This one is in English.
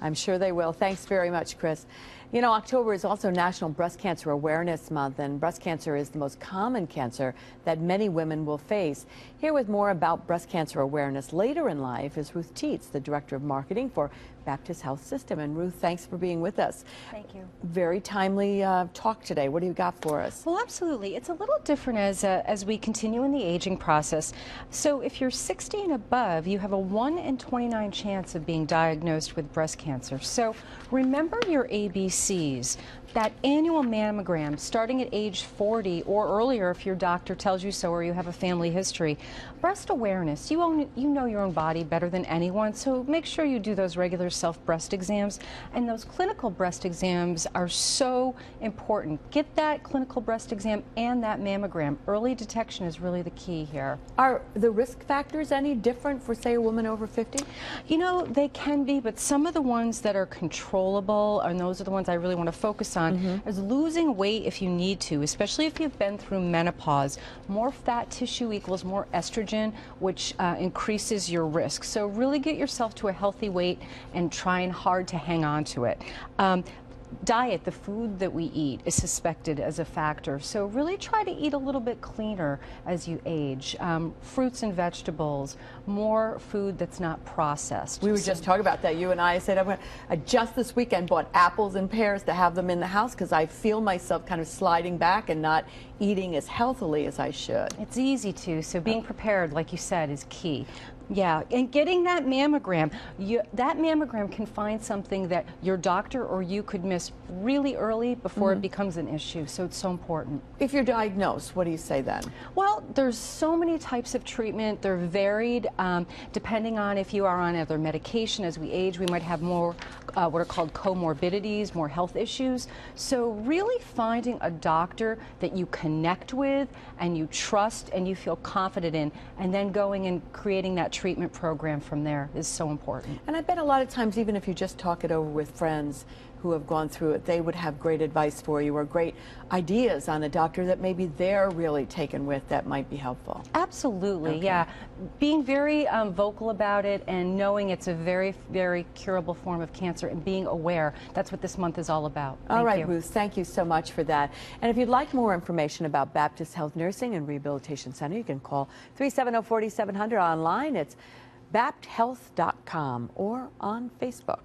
I'm sure they will. Thanks very much, Chris. You know, October is also National Breast Cancer Awareness Month, and breast cancer is the most common cancer that many women will face. Here with more about breast cancer awareness later in life is Ruth Tietz, the Director of Marketing for Baptist Health System. And Ruth, thanks for being with us. Thank you. Very timely talk today. What do you got for us? Well, absolutely. It's a little different as we continue in the aging process. So if you're 60 and above, you have a 1 in 29 chance of being diagnosed with breast cancer. So remember your ABCs. That annual mammogram starting at age 40 or earlier if your doctor tells you so or you have a family history. Breast awareness. You know your own body better than anyone, so make sure you do those regular self-breast exams. And those clinical breast exams are so important. Get that clinical breast exam and that mammogram. Early detection is really the key here. Are the risk factors any different for, say, a woman over 50? You know, they can be, but some of the ones that are controllable, and those are the ones I really want to focus on, is losing weight if you need to, especially if you've been through menopause. More fat tissue equals more estrogen, which increases your risk. So really get yourself to a healthy weight and trying hard to hang on to it. Diet, the food that we eat, is suspected as a factor. So really try to eat a little bit cleaner as you age. Fruits and vegetables, more food that's not processed. We were just talking about that. You and I said, I just this weekend bought apples and pears to have them in the house because I feel myself kind of sliding back and not eating as healthily as I should. It's easy to, so being prepared, like you said, is key. Yeah, and getting that mammogram. That mammogram can find something that your doctor or you could miss really early before it becomes an issue, so it's so important. If you're diagnosed, what do you say then? Well, there's so many types of treatment. They're varied depending on if you are on other medication. As we age, we might have more what are called comorbidities, more health issues. So really finding a doctor that you connect with and you trust and you feel confident in, and then going and creating that treatment program from there is so important. And I bet a lot of times, even if you just talk it over with friends who have gone through it, they would have great advice for you or great ideas on a doctor that maybe they're really taken with that might be helpful. Absolutely, okay. Yeah. Being very vocal about it and knowing it's a very, very curable form of cancer and being aware, that's what this month is all about. All right, you. Ruth, thank you so much for that. And if you'd like more information about Baptist Health Nursing and Rehabilitation Center, you can call 370-4700 online. It's bapthealth.com or on Facebook.